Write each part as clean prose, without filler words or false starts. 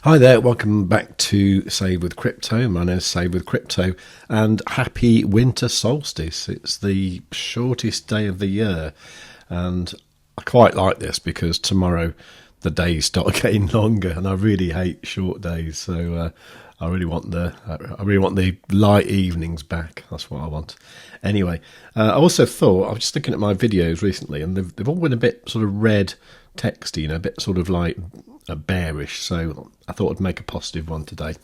Hi there, welcome back to Save with Crypto. My name is Save with Crypto, and happy winter solstice. It's the shortest day of the year, and I quite like this because tomorrow the days start getting longer, and I really hate short days. So I really want the light evenings back. That's what I want. Anyway, I also thought, I was just looking at my videos recently, and they've all been a bit sort of red texty, a bit sort of like bearish. So I thought I'd make a positive one today.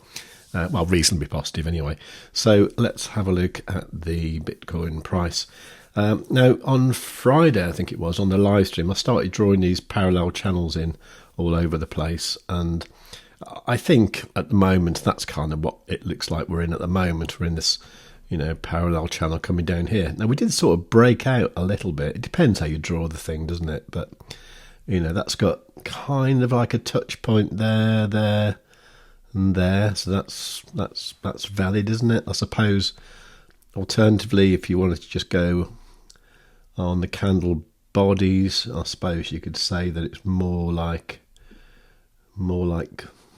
Well, reasonably positive anyway. So let's have a look at the Bitcoin price. Now, on Friday, I think it was, on the live stream, I started drawing these parallel channels in all over the place. And I think at the moment, that's kind of what it looks like we're in at the moment. We're in this, parallel channel coming down here. Now, we did sort of break out a little bit. It depends how you draw the thing, doesn't it? But, that's got kind of like a touch point there, and there. So that's valid, isn't it? I suppose, alternatively, if you wanted to just go on the candle bodies, I suppose you could say that it's more like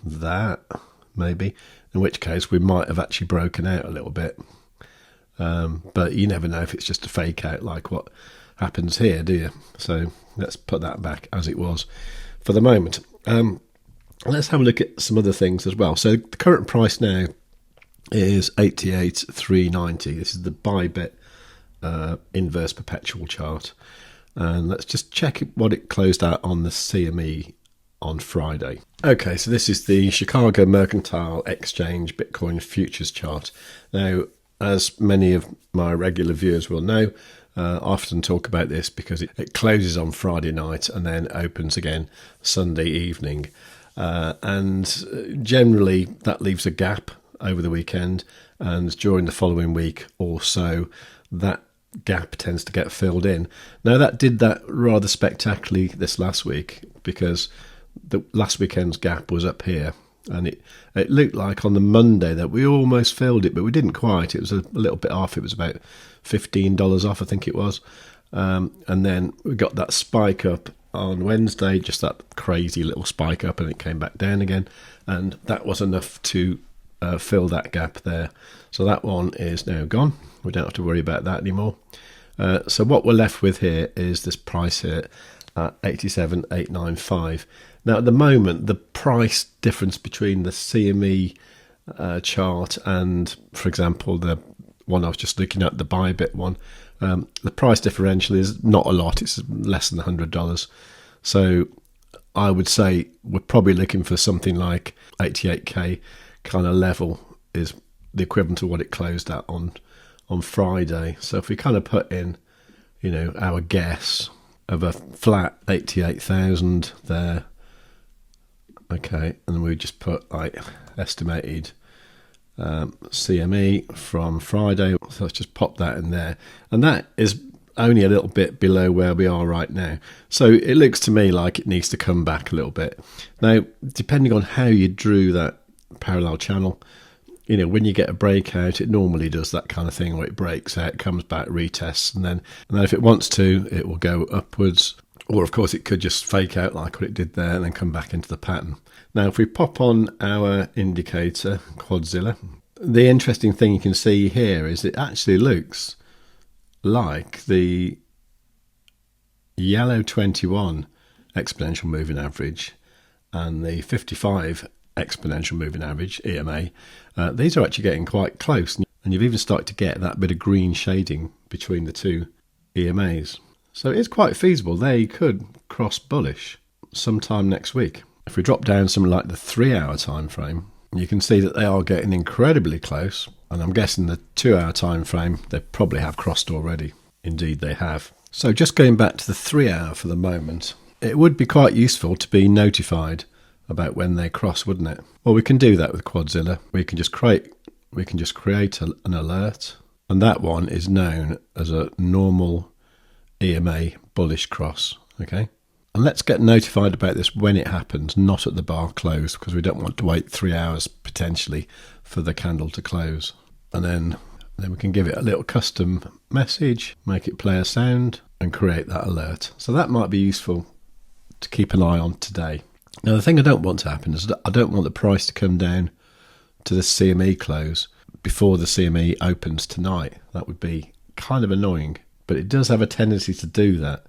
that, maybe, in which case we might have actually broken out a little bit. But you never know if it's just a fake out like what happens here, do you? So let's put that back as it was for the moment. Let's have a look at some other things as well. So the current price now is 88,390. This is the ByBit inverse perpetual chart. And let's just check what it closed out on the CME on Friday. Okay, so this is the Chicago Mercantile Exchange Bitcoin futures chart. Now, as many of my regular viewers will know, I often talk about this because it closes on Friday night and then opens again Sunday evening. And generally that leaves a gap over the weekend, and during the following week or so, that gap tends to get filled in. Now, that did that rather spectacularly this last week, because the last weekend's gap was up here, and it looked like on the Monday that we almost filled it, but we didn't quite. It was a little bit off. It was about $15 off, I think it was. And then we got that spike up on Wednesday, just that crazy little spike up, and it came back down again. And that was enough to fill that gap there. So that one is now gone. We don't have to worry about that anymore. So what we're left with here is this price here at 87,895. Now, at the moment, the price difference between the CME chart and, for example, the one I was just looking at, the ByBit one, the price differential is not a lot. It's less than $100. So I would say we're probably looking for something like 88k kind of level is the equivalent to what it closed at on Friday. So if we kind of put in, our guess of a flat 88,000 there, okay, and then we just put like estimated CME from Friday. So let's just pop that in there, and that is only a little bit below where we are right now. So it looks to me like it needs to come back a little bit. Now, depending on how you drew that parallel channel, when you get a breakout, it normally does that kind of thing where it breaks out, it comes back, retests, and then if it wants to, it will go upwards. Or, of course, it could just fake out like what it did there and then come back into the pattern. Now, if we pop on our indicator, Quadzilla, the interesting thing you can see here is it actually looks like the yellow 21 exponential moving average and the 55 exponential moving average, EMA, these are actually getting quite close. And you've even started to get that bit of green shading between the two EMAs. So it is quite feasible they could cross bullish sometime next week. If we drop down something like the 3-hour time frame, you can see that they are getting incredibly close. And I'm guessing the 2-hour time frame, they probably have crossed already. Indeed, they have. So just going back to the 3-hour for the moment, it would be quite useful to be notified about when they cross, wouldn't it? Well, we can do that with Quadzilla. We can just create an alert, and that one is known as a normal EMA bullish cross. Okay, and let's get notified about this when it happens, not at the bar close, because we don't want to wait 3 hours potentially for the candle to close. And then we can give it a little custom message, make it play a sound, and create that alert. So that might be useful to keep an eye on today. Now, the thing I don't want to happen is that I don't want the price to come down to the CME close before the CME opens tonight. That would be kind of annoying, but it does have a tendency to do that.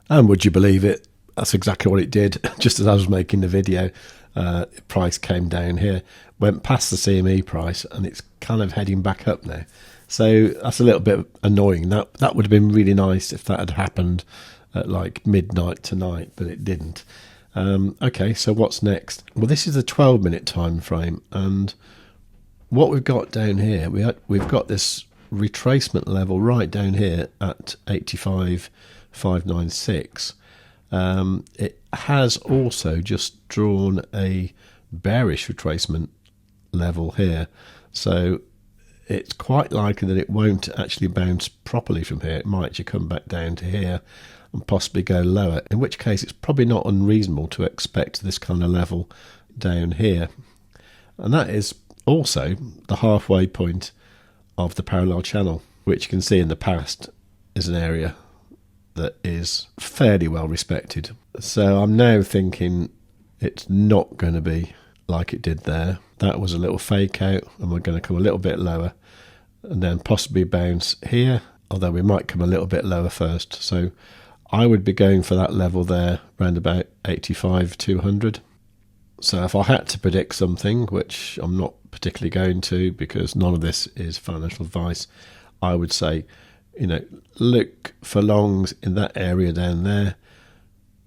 And would you believe it? That's exactly what it did. Just as I was making the video, price came down here, went past the CME price, and it's kind of heading back up now. So that's a little bit annoying. That would have been really nice if that had happened at like midnight tonight, but it didn't. Okay, so what's next? Well, this is the 12-minute time frame, and what we've got down here, we've got this retracement level right down here at 85,596. It has also just drawn a bearish retracement level here, so it's quite likely that it won't actually bounce properly from here. It might actually come back down to here and possibly go lower, in which case it's probably not unreasonable to expect this kind of level down here. And that is also the halfway point of the parallel channel, which you can see in the past is an area that is fairly well respected. So I'm now thinking it's not going to be like it did there. That was a little fake out, and we're going to come a little bit lower and then possibly bounce here, although we might come a little bit lower first. So I would be going for that level there around about 85,200. So if I had to predict something, which I'm not particularly going to because none of this is financial advice, I would say, look for longs in that area down there.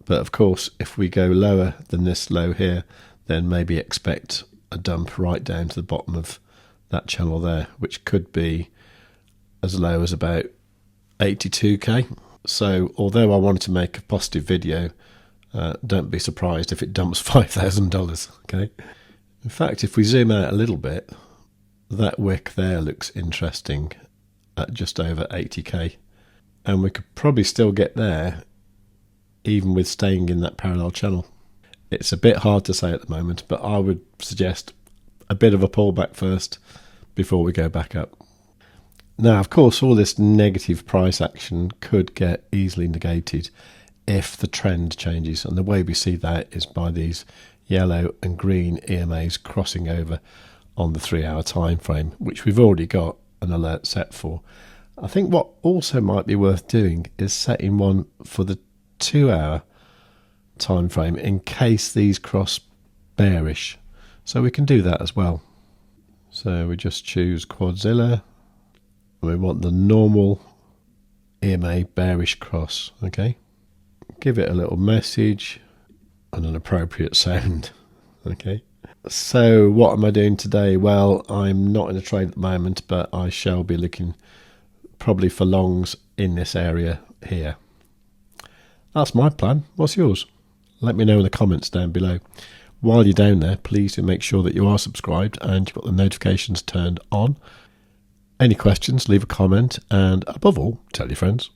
But of course, if we go lower than this low here, then maybe expect a dump right down to the bottom of that channel there, which could be as low as about 82k. So although I wanted to make a positive video, don't be surprised if it dumps $5,000. Okay. In fact, if we zoom out a little bit, that wick there looks interesting at just over 80k, and we could probably still get there even with staying in that parallel channel. It's a bit hard to say at the moment, but I would suggest a bit of a pullback first before we go back up. Now, of course, all this negative price action could get easily negated if the trend changes, and the way we see that is by these yellow and green EMAs crossing over on the 3-hour time frame, which we've already got an alert set for. I think what also might be worth doing is setting one for the 2-hour time frame in case these cross bearish, so we can do that as well. So we just choose Quadzilla. We want the normal EMA bearish cross. Okay, give it a little message and an appropriate sound. Okay, so what am I doing today? Well, I'm not in a trade at the moment, but I shall be looking probably for longs in this area here. That's my plan. What's yours? Let me know in the comments down below. While you're down there, please do make sure that you are subscribed and you've got the notifications turned on. Any questions, leave a comment, and above all, tell your friends.